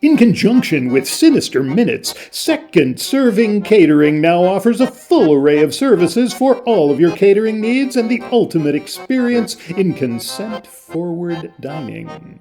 In conjunction with Sinister Minutes, Second Serving Catering now offers a full array of services for all of your catering needs and the ultimate experience in consent-forward dining.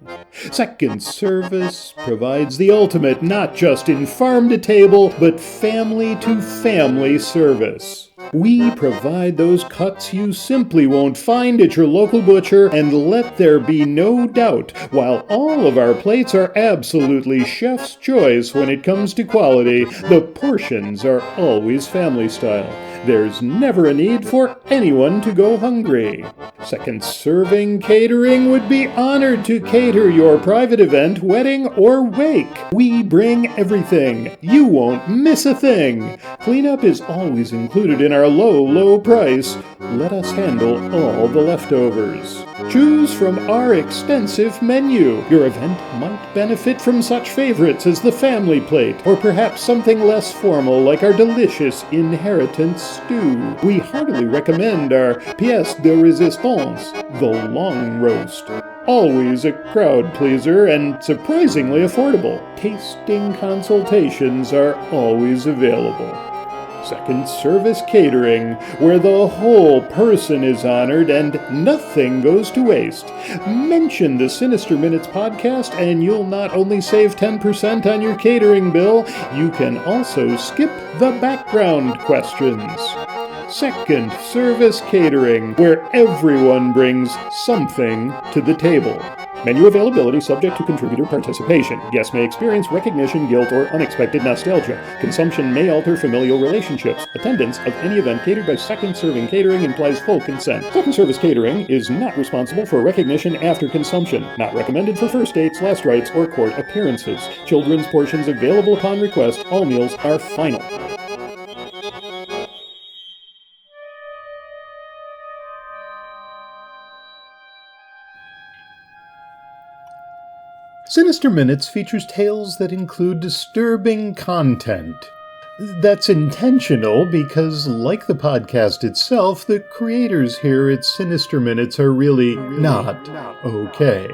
Second Service provides the ultimate not just in farm-to-table, but family-to-family service. We provide those cuts you simply won't find at your local butcher, and let there be no doubt, while all of our plates are absolutely chef's choice when it comes to quality, the portions are always family style. There's never a need for anyone to go hungry. Second Serving Catering would be honored to cater your private event, wedding, or wake. We bring everything. You won't miss a thing. Cleanup is always included in our low price. Let us handle all the leftovers. Choose from our extensive menu. Your event might benefit from such favorites as the family plate, or perhaps something less formal like our delicious inheritance stew. We heartily recommend our pièce de résistance, the long roast. Always a crowd pleaser and surprisingly affordable. Tasting consultations are always available. Second Service Catering, where the whole person is honored and nothing goes to waste. Mention the Sinister Minutes podcast and you'll not only save 10% on your catering bill, you can also skip the background questions. Second Service Catering, where everyone brings something to the table. Menu availability subject to contributor participation. Guests may experience recognition, guilt, or unexpected nostalgia. Consumption may alter familial relationships. Attendance of any event catered by Second Serving Catering implies full consent. Second Service Catering is not responsible for recognition after consumption. Not recommended for first dates, last rites, or court appearances. Children's portions available upon request. All meals are final. Sinister Minutes features tales that include disturbing content. That's intentional because, like the podcast itself, the creators here at Sinister Minutes are really not okay.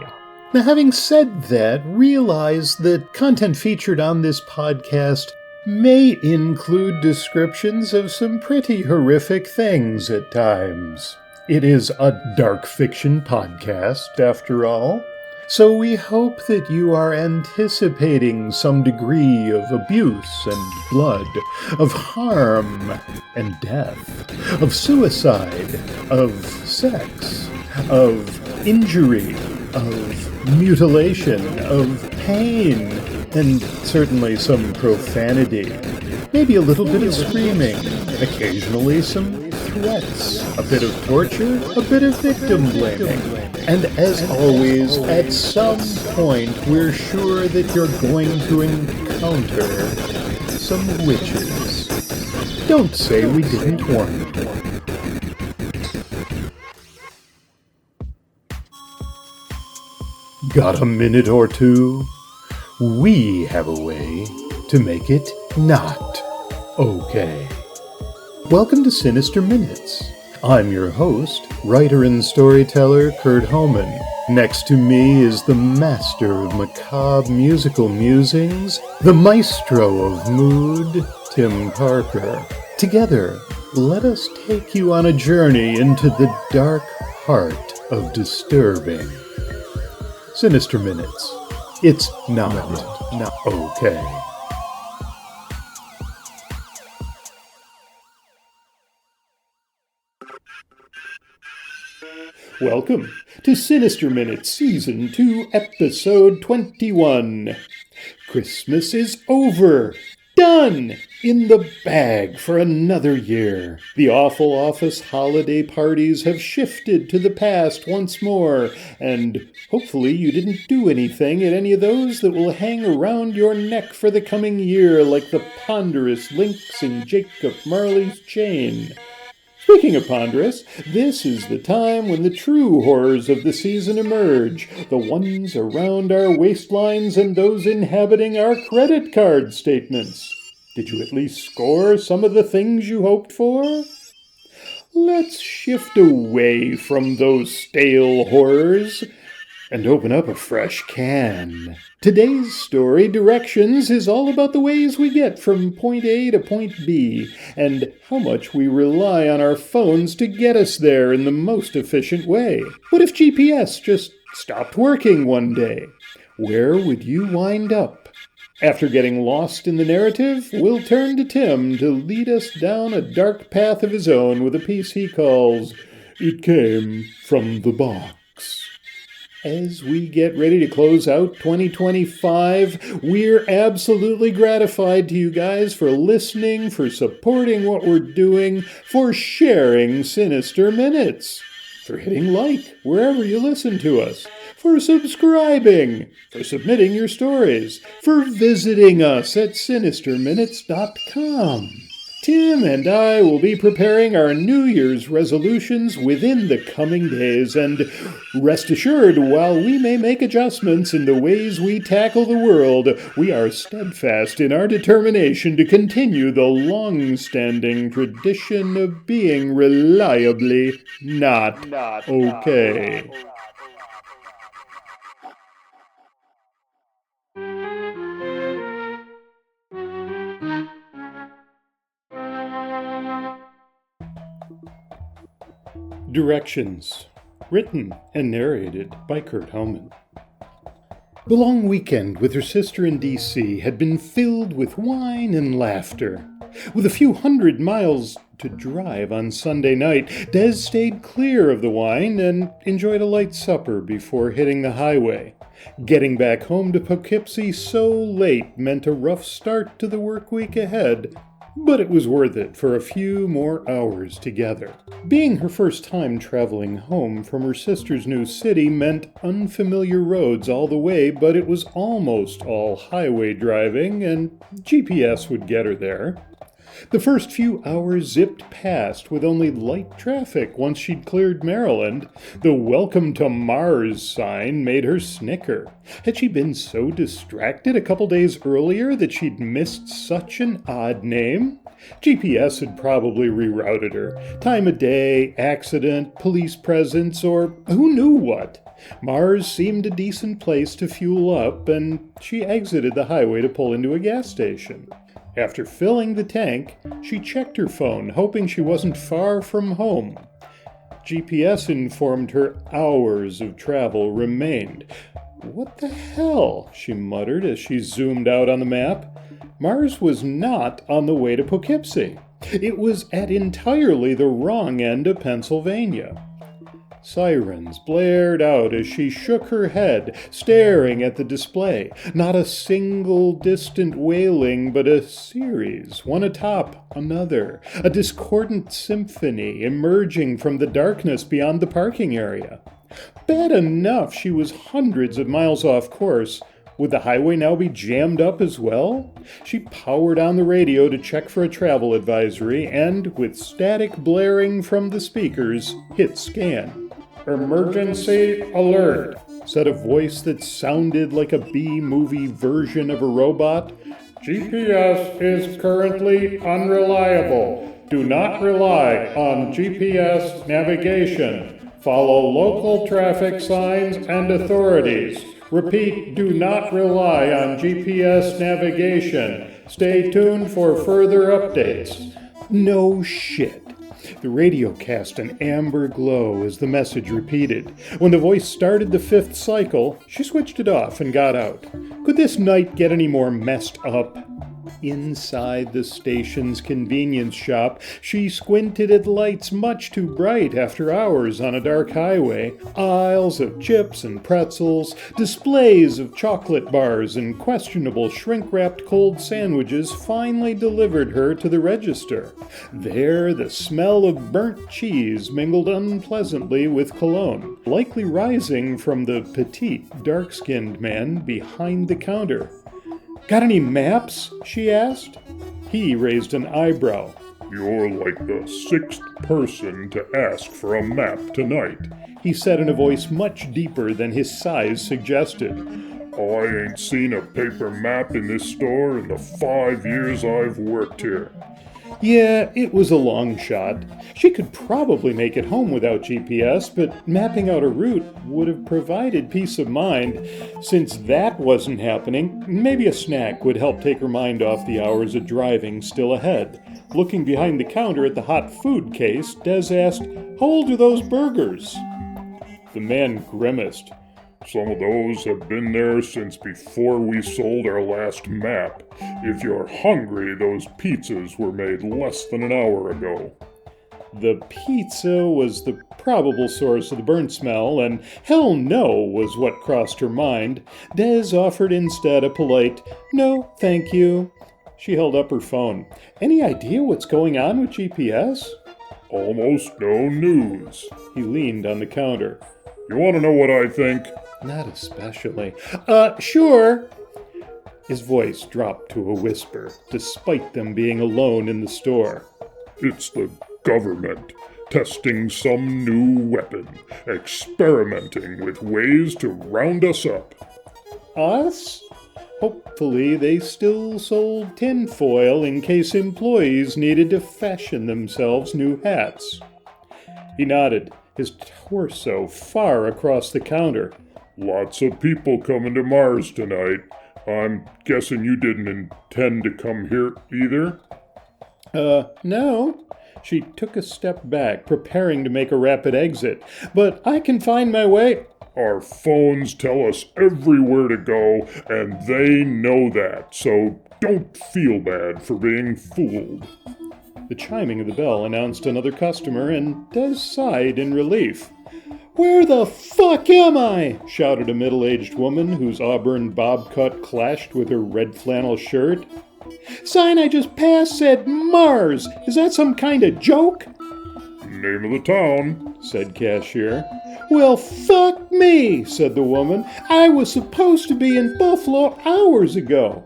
Now, having said that, realize that content featured on this podcast may include descriptions of some pretty horrific things at times. It is a dark fiction podcast, after all. So we hope that you are anticipating some degree of abuse and blood, of harm and death, of suicide, of sex, of injury, of mutilation, of pain, and certainly some profanity. Maybe a little bit of screaming, occasionally some threats, a bit of torture, a bit of victim blaming. And as always, at some point, we're sure that you're going to encounter some witches. Don't say we didn't warn you. Got a minute or two? We have a way to make it not okay. Welcome to Sinister Minutes. I'm your host, writer and storyteller Kurt Homan. Next to me is the master of macabre musical musings, the maestro of mood, Tim Parker. Together, let us take you on a journey into the dark heart of disturbing. Sinister Minutes. It's not okay. Welcome to Sinister Minutes, Season 2, Episode 21. Christmas is over. Done! In the bag for another year. The awful office holiday parties have shifted to the past once more, and hopefully you didn't do anything at any of those that will hang around your neck for the coming year like the ponderous links in Jacob Marley's chain. Speaking of ponderous, this is the time when the true horrors of the season emerge, the ones around our waistlines and those inhabiting our credit card statements. Did you at least score some of the things you hoped for? Let's shift away from those stale horrors and open up a fresh can. Today's story, Directions, is all about the ways we get from point A to point B, and how much we rely on our phones to get us there in the most efficient way. What if GPS just stopped working one day? Where would you wind up? After getting lost in the narrative, we'll turn to Tim to lead us down a dark path of his own with a piece he calls It Came from the Box. As we get ready to close out 2025, we're absolutely gratified to you guys for listening, for supporting what we're doing, for sharing Sinister Minutes, for hitting like wherever you listen to us, for subscribing, for submitting your stories, for visiting us at sinisterminutes.com. Tim and I will be preparing our New Year's resolutions within the coming days, and rest assured, while we may make adjustments in the ways we tackle the world, we are steadfast in our determination to continue the long-standing tradition of being reliably not okay. Directions, written and narrated by Kurt Hellman. The long weekend with her sister in D.C. had been filled with wine and laughter. With a few hundred miles to drive on Sunday night, Des stayed clear of the wine and enjoyed a light supper before hitting the highway. Getting back home to Poughkeepsie so late meant a rough start to the work week ahead, but it was worth it for a few more hours together. Being her first time traveling home from her sister's new city meant unfamiliar roads all the way, but it was almost all highway driving, and GPS would get her there. The first few hours zipped past with only light traffic once she'd cleared Maryland. The Welcome to Mars sign made her snicker. Had she been so distracted a couple days earlier that she'd missed such an odd name? GPS had probably rerouted her. Time of day, accident, police presence, or who knew what. Mars seemed a decent place to fuel up, and she exited the highway to pull into a gas station. After filling the tank, she checked her phone, hoping she wasn't far from home. GPS informed her hours of travel remained. What the hell? She muttered as she zoomed out on the map. Mars was not on the way to Poughkeepsie. It was at entirely the wrong end of Pennsylvania. Sirens blared out as she shook her head, staring at the display. Not a single distant wailing, but a series, one atop another, a discordant symphony emerging from the darkness beyond the parking area. Bad enough she was hundreds of miles off course. Would the highway now be jammed up as well? She powered on the radio to check for a travel advisory and, with static blaring from the speakers, hit scan. "Emergency alert," said a voice that sounded like a B-movie version of a robot. "GPS is currently unreliable. Do not rely on GPS navigation. Follow local traffic signs and authorities. Repeat, do not rely on GPS navigation. Stay tuned for further updates." No shit. The radio cast an amber glow as the message repeated. When the voice started the fifth cycle, she switched it off and got out. Could this night get any more messed up? Inside the station's convenience shop, she squinted at lights much too bright after hours on a dark highway. Aisles of chips and pretzels, displays of chocolate bars and questionable shrink-wrapped cold sandwiches finally delivered her to the register. There, the smell of burnt cheese mingled unpleasantly with cologne, likely rising from the petite, dark-skinned man behind the counter. "Got any maps?" she asked. He raised an eyebrow. "You're like the sixth person to ask for a map tonight," he said in a voice much deeper than his size suggested. "I ain't seen a paper map in this store in the 5 years I've worked here." Yeah, it was a long shot. She could probably make it home without GPS, but mapping out a route would have provided peace of mind. Since that wasn't happening, maybe a snack would help take her mind off the hours of driving still ahead. Looking behind the counter at the hot food case, Des asked, "How old are those burgers?" The man grimaced. Some of those have been there since before we sold our last map. If you're hungry, those pizzas were made less than an hour ago. The pizza was the probable source of the burnt smell, and hell no was what crossed her mind. Des offered instead a polite, "No, thank you." She held up her phone. "Any idea what's going on with GPS?" Almost no news. He leaned on the counter. You want to know what I think? Not especially. Sure. His voice dropped to a whisper, despite them being alone in the store. It's the government, testing some new weapon, experimenting with ways to round us up. Us? Hopefully they still sold tinfoil in case employees needed to fashion themselves new hats. He nodded, his torso far across the counter. Lots of people coming to Mars tonight. I'm guessing you didn't intend to come here either? No. She took a step back, preparing to make a rapid exit. But I can find my way. Our phones tell us everywhere to go, and they know that, so don't feel bad for being fooled. The chiming of the bell announced another customer, and Des sighed in relief. "Where the fuck am I?" shouted a middle-aged woman whose auburn bob cut clashed with her red flannel shirt. "Sign I just passed said Mars. Is that some kind of joke?" Name of the town, said cashier. "Well, fuck me," said the woman. "I was supposed to be in Buffalo hours ago."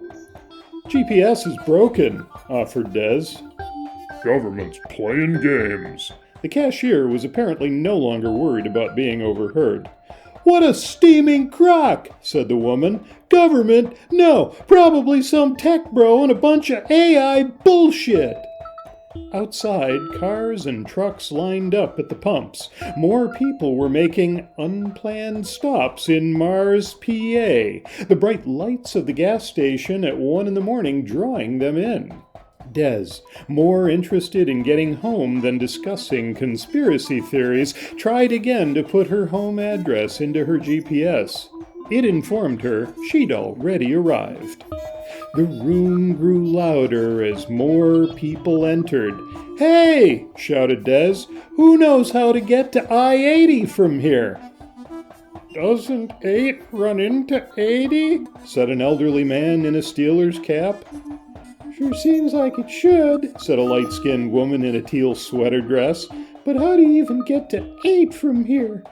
"GPS is broken," offered Des. Government's playing games. The cashier was apparently no longer worried about being overheard. "What a steaming crock," said the woman. "Government? No, probably some tech bro and a bunch of AI bullshit." Outside, cars and trucks lined up at the pumps. More people were making unplanned stops in Mars, PA, the bright lights of the gas station at 1 a.m. drawing them in. Des, more interested in getting home than discussing conspiracy theories, tried again to put her home address into her GPS. It informed her she'd already arrived. The room grew louder as more people entered. "Hey!" shouted Des. "Who knows how to get to I-80 from here?" "Doesn't 8 run into 80? said an elderly man in a Steelers cap. "Sure seems like it should," said a light-skinned woman in a teal sweater dress. "But how do you even get to 8 from here?"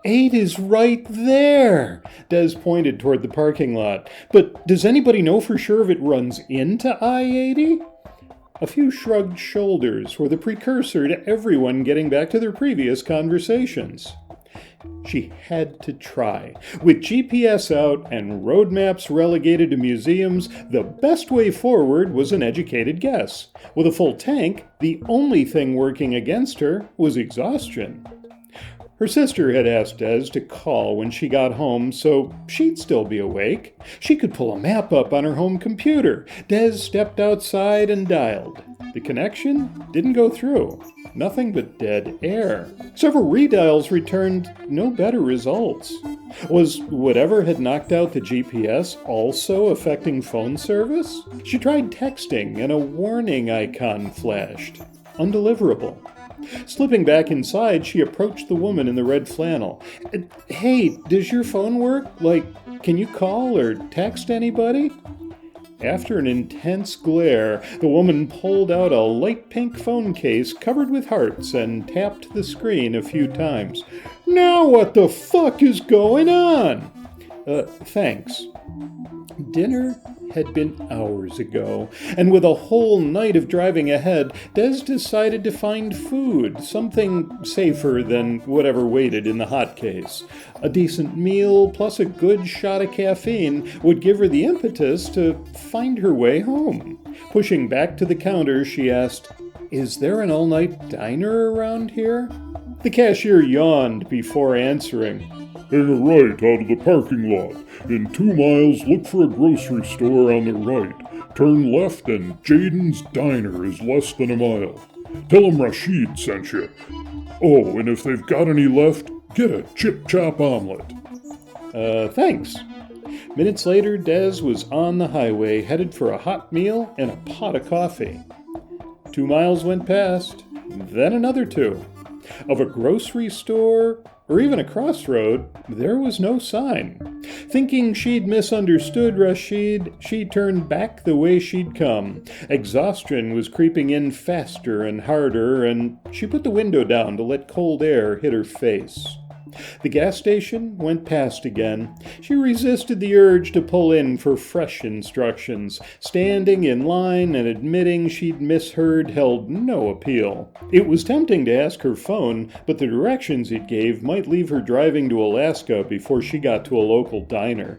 "8 is right there," Des pointed toward the parking lot. "But does anybody know for sure if it runs into I-80? A few shrugged shoulders were the precursor to everyone getting back to their previous conversations. She had to try. With GPS out and road maps relegated to museums, the best way forward was an educated guess. With a full tank, the only thing working against her was exhaustion. Her sister had asked Des to call when she got home, so she'd still be awake. She could pull a map up on her home computer. Des stepped outside and dialed. The connection didn't go through. Nothing but dead air. Several redials returned no better results. Was whatever had knocked out the GPS also affecting phone service? She tried texting and a warning icon flashed. Undeliverable. Slipping back inside, she approached the woman in the red flannel. "Hey, does your phone work? Can you call or text anybody?" After an intense glare, the woman pulled out a light pink phone case covered with hearts and tapped the screen a few times. "Now what the fuck is going on?" Thanks. Dinner had been hours ago, and with a whole night of driving ahead, Des decided to find food, something safer than whatever waited in the hot case. A decent meal plus a good shot of caffeine would give her the impetus to find her way home. Pushing back to the counter, she asked, Is there an all-night diner around here? The cashier yawned before answering. Hang a right out of the parking lot. In 2 miles, look for a grocery store on the right. Turn left and Jaden's Diner is less than a mile. Tell 'em Rashid sent you. Oh, and if they've got any left, get a chip-chop omelet. Thanks. Minutes later, Des was on the highway, headed for a hot meal and a pot of coffee. 2 miles went past, then another 2. Of a grocery store, or even a crossroad, there was no sign. Thinking she'd misunderstood Rashid, she turned back the way she'd come. Exhaustion was creeping in faster and harder, and she put the window down to let cold air hit her face. The gas station went past again. She resisted the urge to pull in for fresh instructions. Standing in line and admitting she'd misheard held no appeal. It was tempting to ask her phone, but the directions it gave might leave her driving to Alaska before she got to a local diner.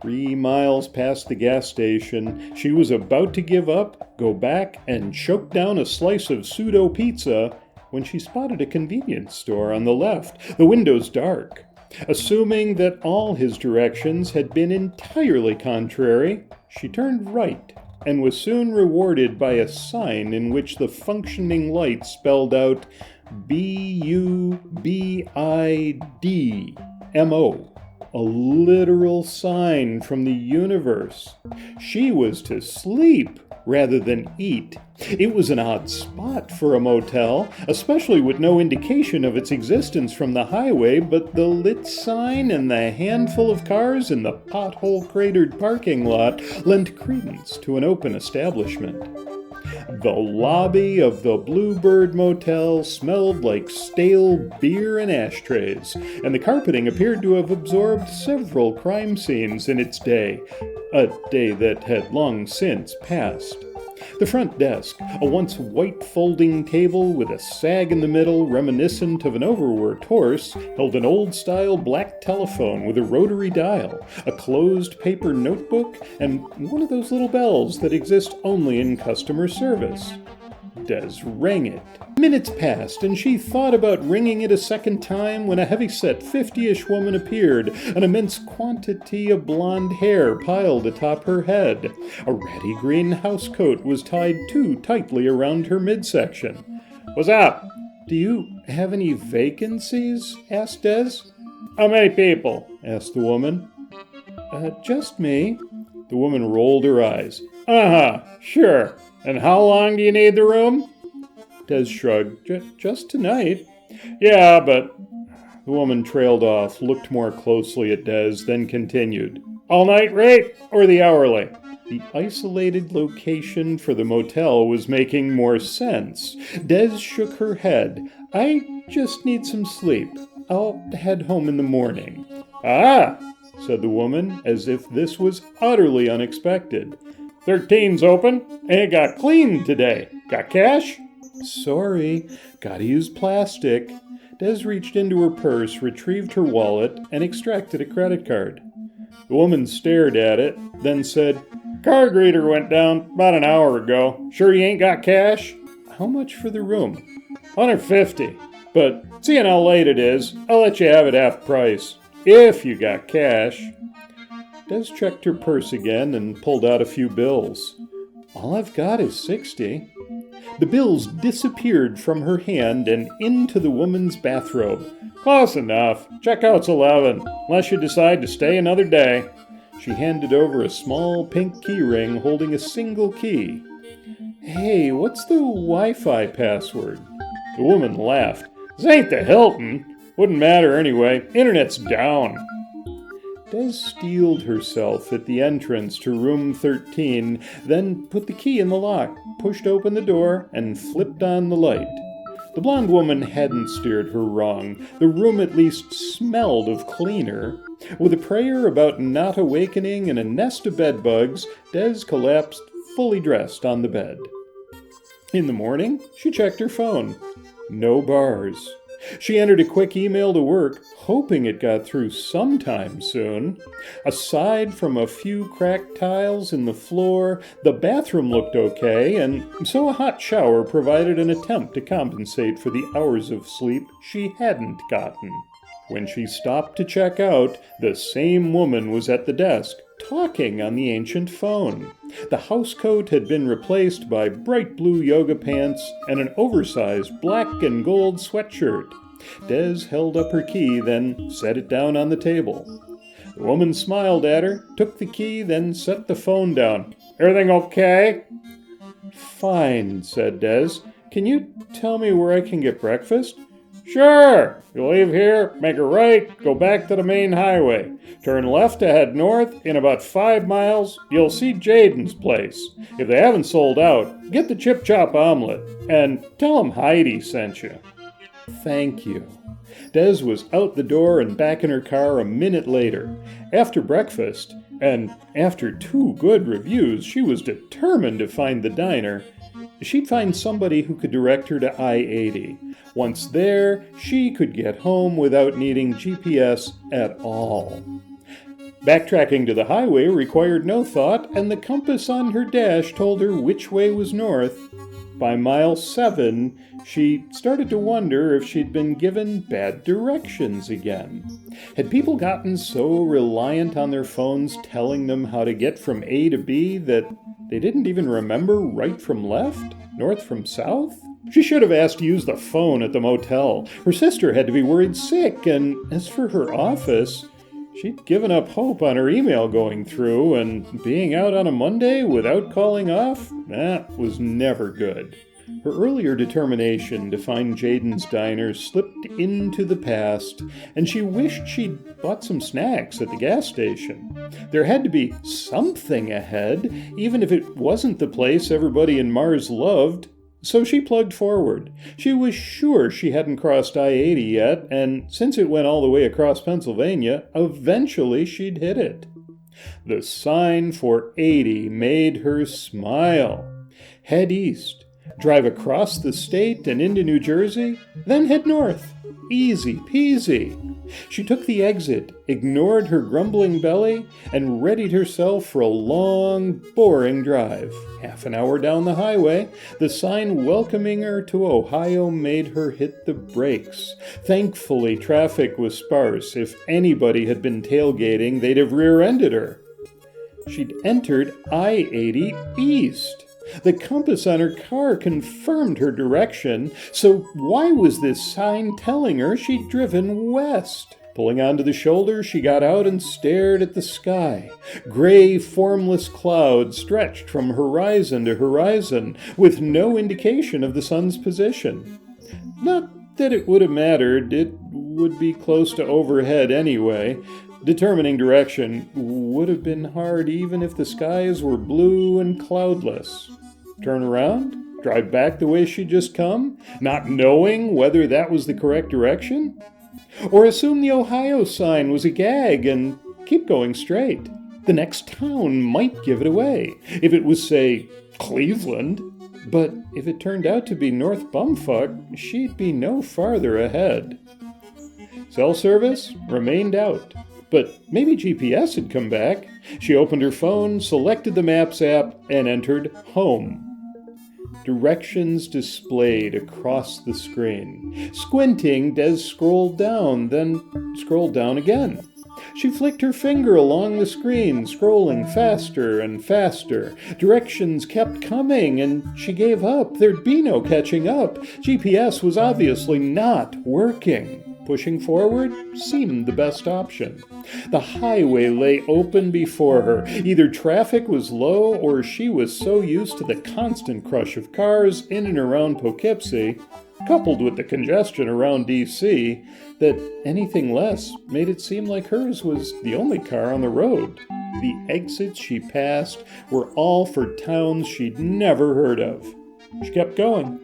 3 miles past the gas station, she was about to give up, go back, and choke down a slice of pseudo pizza when she spotted a convenience store on the left, the windows dark. Assuming that all his directions had been entirely contrary, she turned right and was soon rewarded by a sign in which the functioning light spelled out BUBIDMO, a literal sign from the universe. She was to sleep rather than eat. It was an odd spot for a motel, especially with no indication of its existence from the highway, but the lit sign and the handful of cars in the pothole-cratered parking lot lent credence to an open establishment. The lobby of the Bluebird Motel smelled like stale beer and ashtrays, and the carpeting appeared to have absorbed several crime scenes in its day, a day that had long since passed. The front desk, a once white folding table with a sag in the middle reminiscent of an overworked horse, held an old-style black telephone with a rotary dial, a closed paper notebook, and one of those little bells that exist only in customer service. Des rang it. Minutes passed, and she thought about ringing it a second time when a heavy-set 50-ish woman appeared, an immense quantity of blonde hair piled atop her head. A ratty green housecoat was tied too tightly around her midsection. "What's up?" "Do you have any vacancies?" asked Des. "How many people?" asked the woman. Just me." The woman rolled her eyes. Sure. And how long do you need the room?" Des shrugged. Just tonight." "Yeah, but—" The woman trailed off, looked more closely at Des, then continued. "All night rate or the hourly?" The isolated location for the motel was making more sense. Des shook her head. "I just need some sleep. I'll head home in the morning." "Ah," said the woman, as if this was utterly unexpected. 13's open, and it got cleaned today. Got cash?" "Sorry, gotta use plastic." Des reached into her purse, retrieved her wallet, and extracted a credit card. The woman stared at it, then said, "Card reader went down about an hour ago. Sure you ain't got cash?" "How much for the room?" $150. But seeing how late it is, I'll let you have it half price. If you got cash." Des checked her purse again and pulled out a few bills. "All I've got is $60. The bills disappeared from her hand and into the woman's bathrobe. "Close enough. Checkout's 11, unless you decide to stay another day." She handed over a small pink key ring holding a single key. "Hey, what's the Wi-Fi password?" The woman laughed. "This ain't the Hilton. Wouldn't matter anyway. Internet's down." Des steeled herself at the entrance to room 13, then put the key in the lock, pushed open the door, and flipped on the light. The blonde woman hadn't steered her wrong. The room at least smelled of cleaner. With a prayer about not awakening and a nest of bedbugs, Des collapsed fully dressed on the bed. In the morning, she checked her phone. No bars. She entered a quick email to work, hoping it got through sometime soon. Aside from a few cracked tiles in the floor, the bathroom looked okay, and so a hot shower provided an attempt to compensate for the hours of sleep she hadn't gotten. When she stopped to check out, the same woman was at the desk, talking on the ancient phone. The housecoat had been replaced by bright blue yoga pants and an oversized black and gold sweatshirt. Des held up her key, then set it down on the table. The woman smiled at her, took the key, then set the phone down. "Everything okay?" "Fine," said Des. "Can you tell me where I can get breakfast?" "Sure. You leave here, make a right, go back to the main highway. Turn left to head north. In about 5 miles, you'll see Jaden's place. If they haven't sold out, get the Chip Chop omelet. And tell them Heidi sent you." "Thank you." Des was out the door and back in her car a minute later. After breakfast, and after 2 good reviews, she was determined to find the diner. She'd find somebody who could direct her to I-80. Once there, she could get home without needing GPS at all. Backtracking to the highway required no thought, and the compass on her dash told her which way was north. By mile 7, she started to wonder if she'd been given bad directions again. Had people gotten so reliant on their phones telling them how to get from A to B that they didn't even remember right from left, north from south? She should have asked to use the phone at the motel. Her sister had to be worried sick, and as for her office, she'd given up hope on her email going through, and being out on a Monday without calling off, that was never good. Her earlier determination to find Jaden's diner slipped into the past, and she wished she'd bought some snacks at the gas station. There had to be something ahead, even if it wasn't the place everybody in Mars loved. So she plugged forward. She was sure she hadn't crossed I-80 yet, and since it went all the way across Pennsylvania, eventually she'd hit it. The sign for 80 made her smile. Head east, drive across the state and into New Jersey, then head north. Easy peasy. She took the exit, ignored her grumbling belly, and readied herself for a long, boring drive. Half an hour down the highway, the sign welcoming her to Ohio made her hit the brakes. Thankfully, traffic was sparse. If anybody had been tailgating, they'd have rear-ended her. She'd entered I-80 east. The compass on her car confirmed her direction, so why was this sign telling her she'd driven west? Pulling onto the shoulder, she got out and stared at the sky. Gray, formless clouds stretched from horizon to horizon, with no indication of the sun's position. Not that it would have mattered, it would be close to overhead anyway. Determining direction would have been hard even if the skies were blue and cloudless. Turn around, drive back the way she'd just come, not knowing whether that was the correct direction? Or assume the Ohio sign was a gag and keep going straight. The next town might give it away, if it was, say, Cleveland. But if it turned out to be North Bumfuck, she'd be no farther ahead. Cell service remained out. But maybe GPS had come back. She opened her phone, selected the Maps app, and entered Home. Directions displayed across the screen. Squinting, Des scrolled down, then scrolled down again. She flicked her finger along the screen, scrolling faster and faster. Directions kept coming, and she gave up. There'd be no catching up. GPS was obviously not working. Pushing forward seemed the best option. The highway lay open before her. Either traffic was low or she was so used to the constant crush of cars in and around Poughkeepsie, coupled with the congestion around D.C., that anything less made it seem like hers was the only car on the road. The exits she passed were all for towns she'd never heard of. She kept going.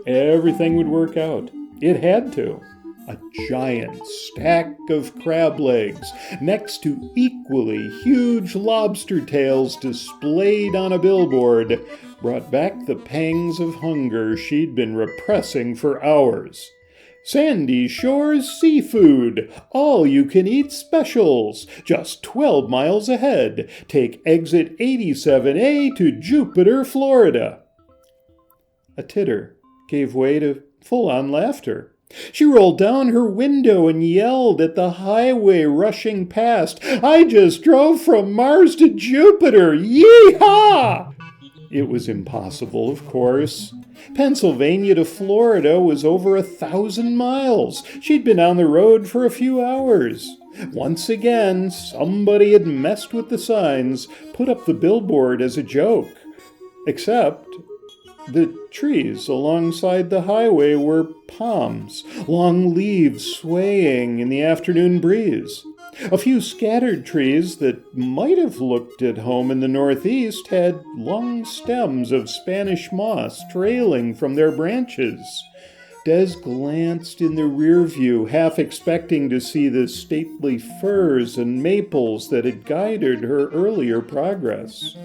Everything would work out. It had to. A giant stack of crab legs next to equally huge lobster tails displayed on a billboard brought back the pangs of hunger she'd been repressing for hours. Sandy Shores Seafood, all-you-can-eat specials, just 12 miles ahead. Take exit 87A to Jupiter, Florida. A titter gave way to full-on laughter. She rolled down her window and yelled at the highway rushing past, "I just drove from Mars to Jupiter! Yee-haw!" It was impossible, of course. Pennsylvania to Florida was over 1,000 miles. She'd been on the road for a few hours. Once again, somebody had messed with the signs, put up the billboard as a joke. Except the trees alongside the highway were palms, long leaves swaying in the afternoon breeze. A few scattered trees that might have looked at home in the Northeast had long stems of Spanish moss trailing from their branches. Des glanced in the rear view, half expecting to see the stately firs and maples that had guided her earlier progress.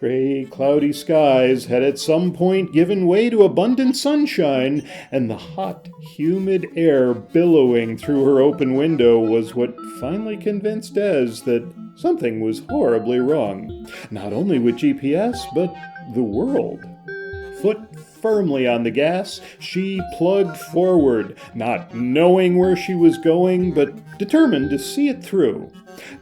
Gray, cloudy skies had at some point given way to abundant sunshine, and the hot, humid air billowing through her open window was what finally convinced Des that something was horribly wrong, not only with GPS, but the world. Foot firmly on the gas, she plugged forward, not knowing where she was going, but determined to see it through.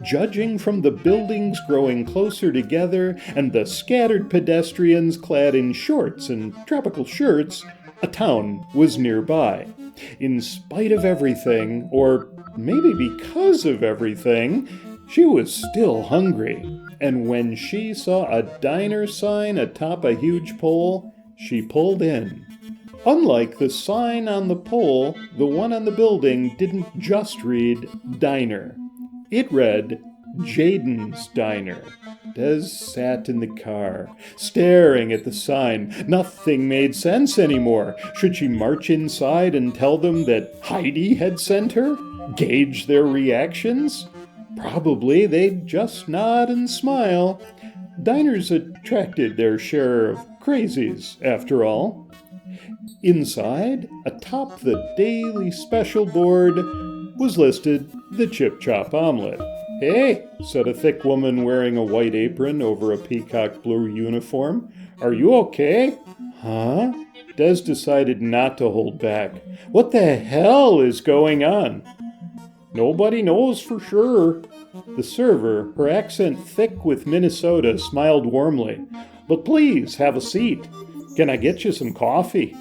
Judging from the buildings growing closer together and the scattered pedestrians clad in shorts and tropical shirts, a town was nearby. In spite of everything, or maybe because of everything, she was still hungry. And when she saw a diner sign atop a huge pole, she pulled in. Unlike the sign on the pole, the one on the building didn't just read diner. It read Jaden's Diner. Des sat in the car, staring at the sign. Nothing made sense anymore. Should she march inside and tell them that Heidi had sent her? Gauge their reactions? Probably they'd just nod and smile. Diners attracted their share of crazies, after all. Inside, atop the daily special board, was listed the Chip Chop Omelet. "Hey," said a thick woman wearing a white apron over a peacock blue uniform. "Are you okay?" "Huh?" Des decided not to hold back. "What the hell is going on?" "Nobody knows for sure." The server, her accent thick with Minnesota, smiled warmly. "But please, have a seat. Can I get you some coffee?"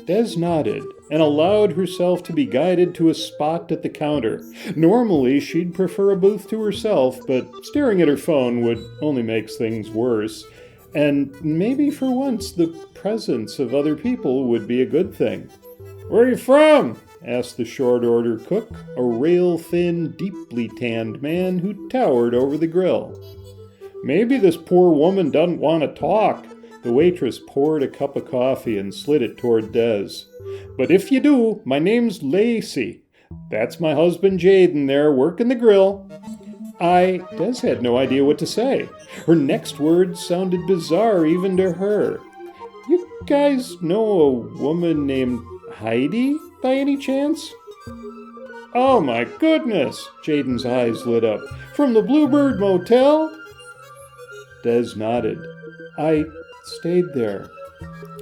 Des nodded and allowed herself to be guided to a spot at the counter. Normally, she'd prefer a booth to herself, but staring at her phone would only make things worse. And maybe for once, the presence of other people would be a good thing. "Where are you from?" asked the short-order cook, a rail-thin, deeply tanned man who towered over the grill. "Maybe this poor woman doesn't want to talk." The waitress poured a cup of coffee and slid it toward Des. "But if you do, my name's Lacey. That's my husband Jaden there, working the grill." Des had no idea what to say. Her next words sounded bizarre even to her. "You guys know a woman named Heidi, by any chance?" "Oh my goodness!" Jaden's eyes lit up. "From the Bluebird Motel?" Des nodded. "I stayed there,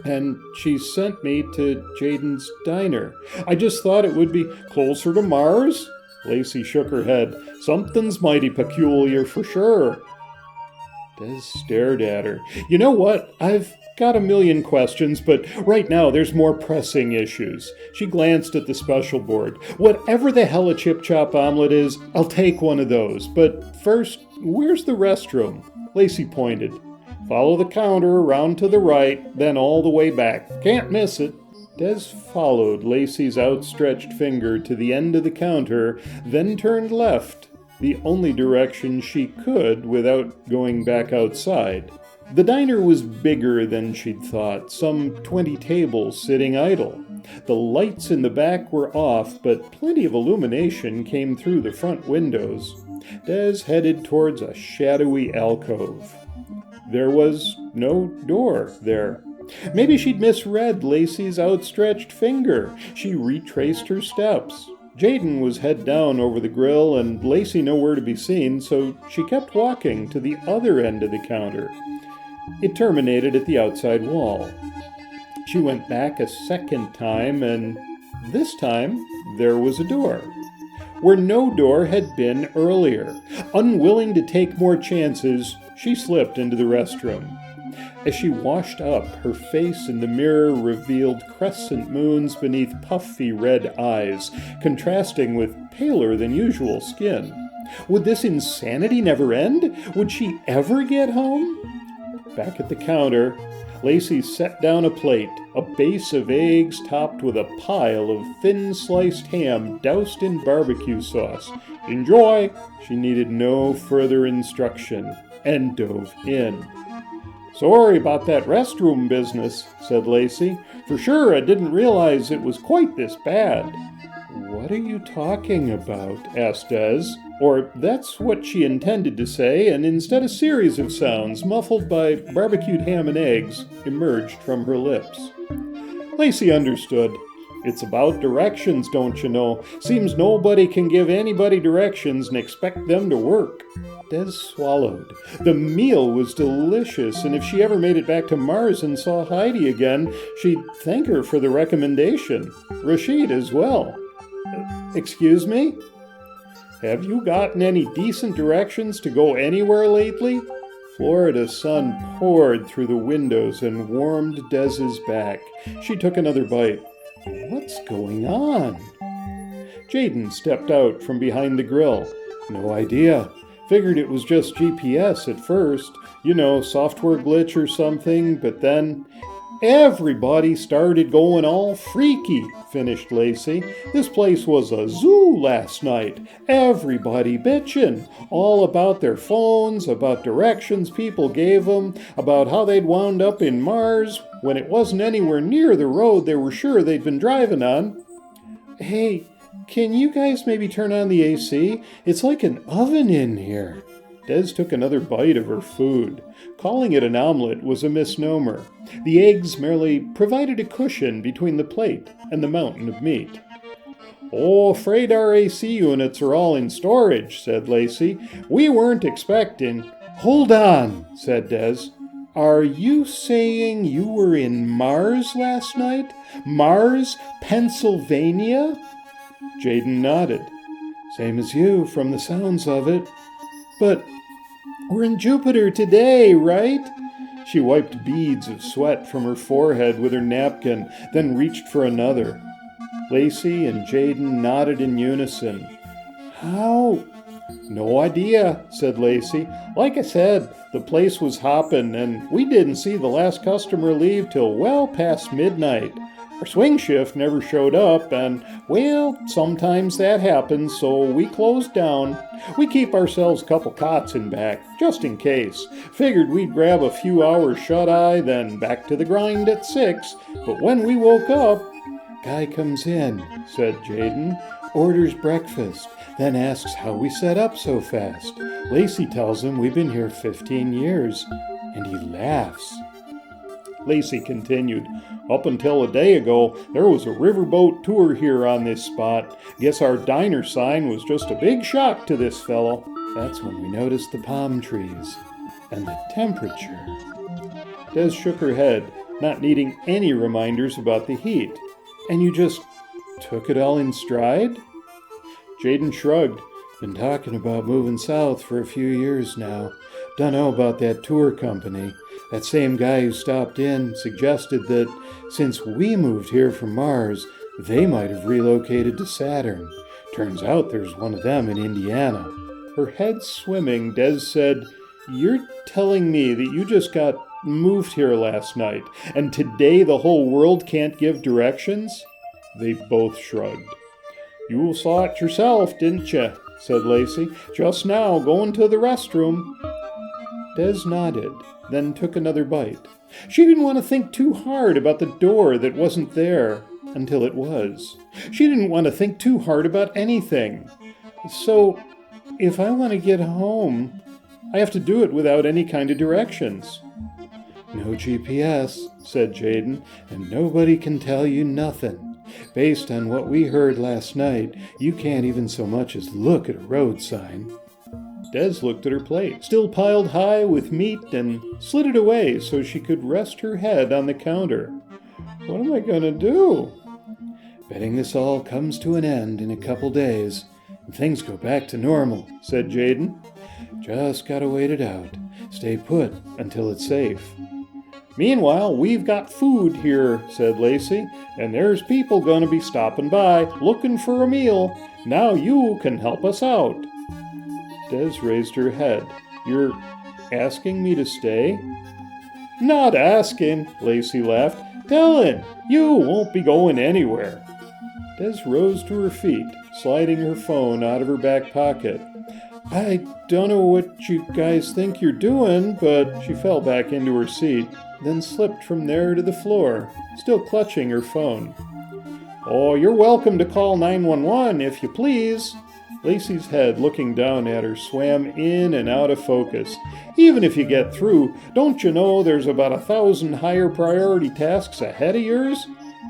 and she sent me to Jaden's Diner. I just thought it would be closer to Mars." Lacey shook her head. "Something's mighty peculiar for sure." Des stared at her. "You know what? I've got a million questions, but right now there's more pressing issues." She glanced at the special board. "Whatever the hell a Chip Chop Omelet is, I'll take one of those. But first, where's the restroom?" Lacey pointed. "Follow the counter around to the right, then all the way back. Can't miss it." Des followed Lacey's outstretched finger to the end of the counter, then turned left, the only direction she could without going back outside. The diner was bigger than she'd thought, some 20 tables sitting idle. The lights in the back were off, but plenty of illumination came through the front windows. Des headed towards a shadowy alcove. There was no door there Maybe she'd misread Lacey's outstretched finger. She retraced her steps. Jaden was head down over the grill and Lacey nowhere to be seen, so she kept walking to the other end of the counter. It terminated at the outside wall. She went back a second time, and this time there was a door, where no door had been earlier. Unwilling to take more chances, she slipped into the restroom. As she washed up, her face in the mirror revealed crescent moons beneath puffy red eyes, contrasting with paler than usual skin. Would this insanity never end? Would she ever get home? Back at the counter, Lacey set down a plate, a base of eggs topped with a pile of thin sliced ham doused in barbecue sauce. Enjoy! She needed no further instruction, and dove in. Sorry about that restroom business, said Lacey. For sure, I didn't realize it was quite this bad. What are you talking about? Asked Des. Or that's what she intended to say, and instead a series of sounds, muffled by barbecued ham and eggs, emerged from her lips. Lacey understood. It's about directions, don't you know? Seems nobody can give anybody directions and expect them to work. Des swallowed. The meal was delicious, and if she ever made it back to Mars and saw Heidi again, she'd thank her for the recommendation. Rashid as well. Excuse me? Have you gotten any decent directions to go anywhere lately? Florida's sun poured through the windows and warmed Dez's back. She took another bite. What's going on? Jaden stepped out from behind the grill. No idea. Figured it was just GPS at first. You know, software glitch or something, but then everybody started going all freaky, finished Lacey. This place was a zoo last night. Everybody bitching. All about their phones, about directions people gave them, about how they'd wound up in Mars when it wasn't anywhere near the road they were sure they'd been driving on. Hey, can you guys maybe turn on the AC? It's like an oven in here. Des took another bite of her food. Calling it an omelet was a misnomer. The eggs merely provided a cushion between the plate and the mountain of meat. Oh, afraid our AC units are all in storage, said Lacey. We weren't expecting. Hold on, said Des. Are you saying you were in Mars last night? Mars, Pennsylvania? Jaden nodded. Same as you, from the sounds of it. But we're in Jupiter today, right? She wiped beads of sweat from her forehead with her napkin, then reached for another. Lacey and Jaden nodded in unison. How? No idea, said Lacey. Like I said, the place was hopping, and we didn't see the last customer leave till well past midnight. Our swing shift never showed up, and, well, sometimes that happens, so we closed down. We keep ourselves a couple cots in back, just in case. Figured we'd grab a few hours shut-eye, then back to the grind at 6. But when we woke up, guy comes in, said Jaden, orders breakfast, then asks how we set up so fast. Lacey tells him we've been here 15 years, and he laughs. Lacey continued. Up until a day ago, there was a riverboat tour here on this spot. Guess our diner sign was just a big shock to this fellow. That's when we noticed the palm trees and the temperature. Des shook her head, not needing any reminders about the heat. And you just took it all in stride? Jaden shrugged. Been talking about moving south for a few years now. Dunno about that tour company. That same guy who stopped in suggested that since we moved here from Mars, they might have relocated to Saturn. Turns out there's one of them in Indiana. Her head swimming, Des said, You're telling me that you just got moved here last night, and today the whole world can't give directions? They both shrugged. You saw it yourself, didn't you? Said Lacey. Just now, going to the restroom. Des nodded, then took another bite. She didn't want to think too hard about the door that wasn't there until it was. She didn't want to think too hard about anything. So, if I want to get home, I have to do it without any kind of directions. No GPS, said Jaden, and nobody can tell you nothing. Based on what we heard last night, you can't even so much as look at a road sign. Des looked at her plate, still piled high with meat, and slid it away so she could rest her head on the counter. What am I going to do? Betting this all comes to an end in a couple days, and things go back to normal, said Jaden. Just gotta wait it out. Stay put until it's safe. Meanwhile, we've got food here, said Lacey, and there's people gonna be stopping by, looking for a meal. Now you can help us out. Des raised her head. You're asking me to stay? Not asking, Lacey laughed. Telling, you won't be going anywhere. Des rose to her feet, sliding her phone out of her back pocket. I don't know what you guys think you're doing, but she fell back into her seat, then slipped from there to the floor, still clutching her phone. Oh, you're welcome to call 911 if you please. Lacey's head, looking down at her, swam in and out of focus. Even if you get through, don't you know there's about 1,000 higher priority tasks ahead of yours?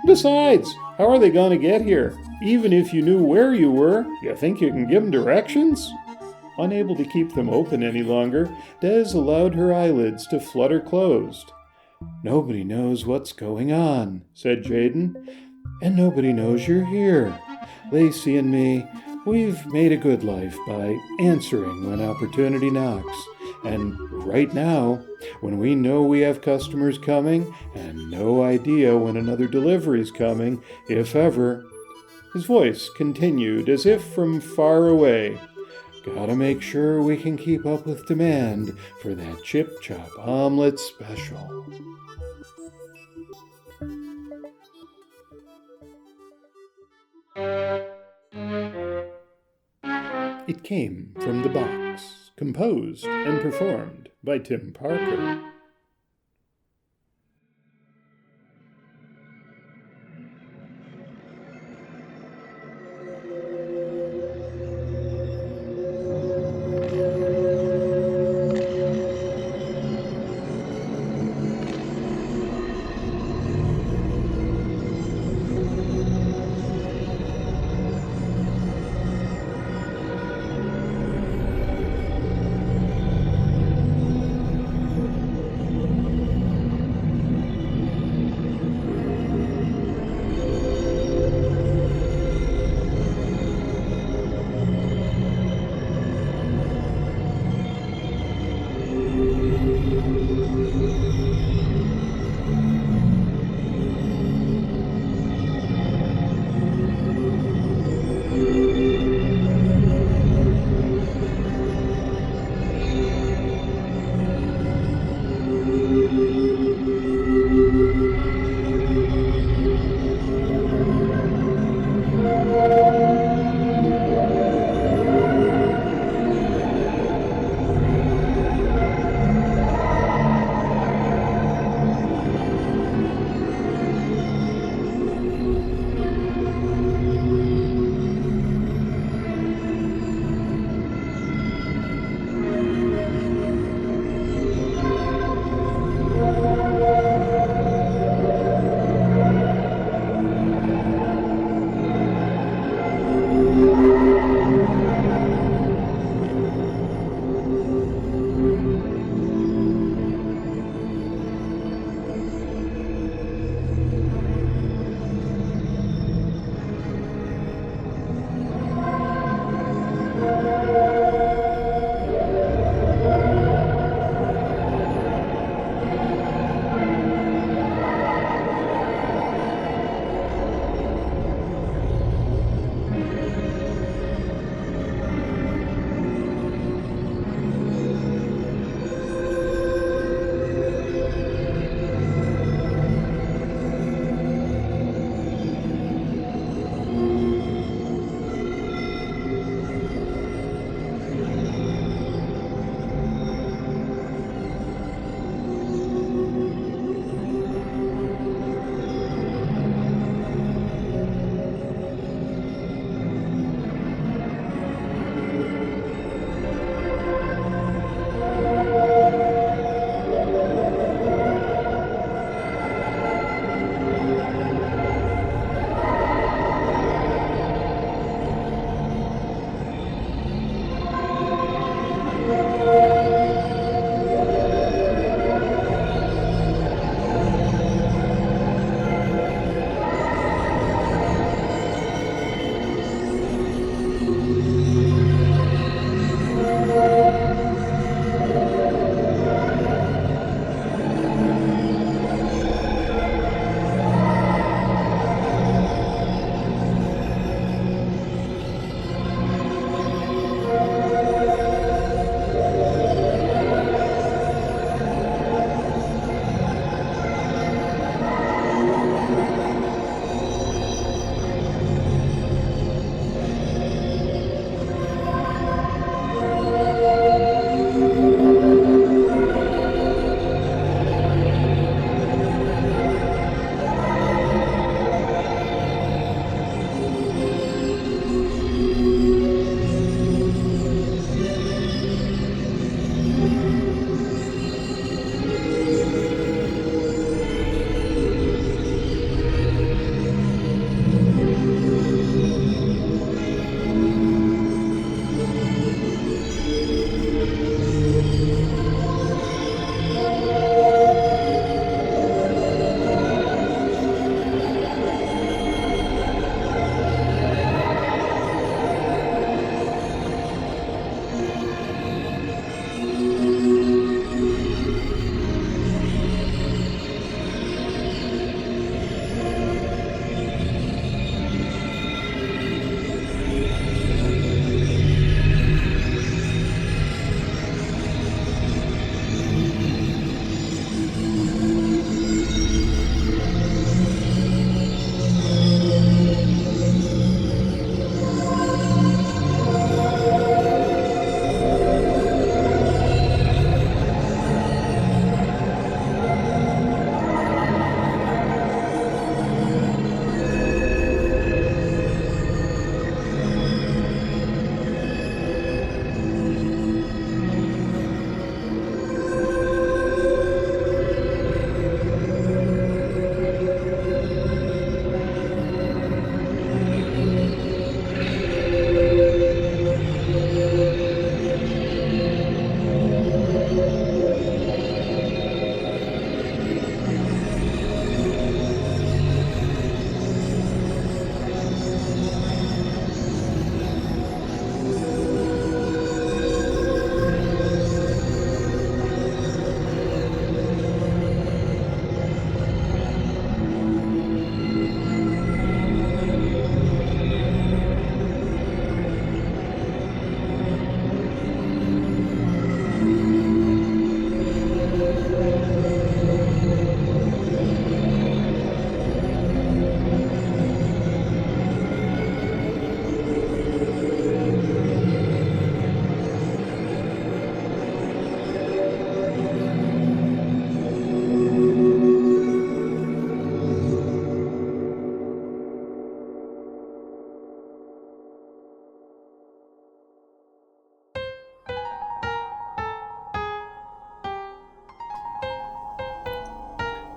Besides, how are they going to get here? Even if you knew where you were, you think you can give them directions? Unable to keep them open any longer, Des allowed her eyelids to flutter closed. Nobody knows what's going on, said Jaden, and nobody knows you're here. Lacey and me, we've made a good life by answering when opportunity knocks. And right now, when we know we have customers coming and no idea when another delivery's coming, if ever, his voice continued as if from far away. Gotta make sure we can keep up with demand for that chip chop omelet special. It came from the box, composed and performed by Tim Parker.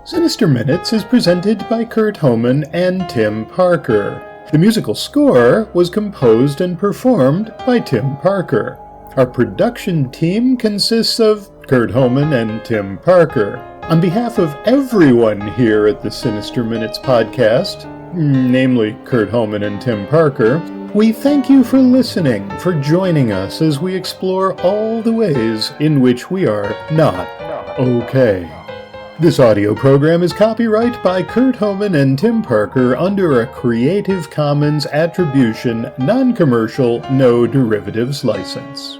Sinister Minutes is presented by Kurt Homan and Tim Parker. The musical score was composed and performed by Tim Parker. Our production team consists of Kurt Homan and Tim Parker. On behalf of everyone here at the Sinister Minutes podcast, namely Kurt Homan and Tim Parker, we thank you for listening, for joining us as we explore all the ways in which we are not okay. This audio program is copyright by Kurt Homan and Tim Parker under a Creative Commons Attribution, Non-Commercial, No Derivatives license.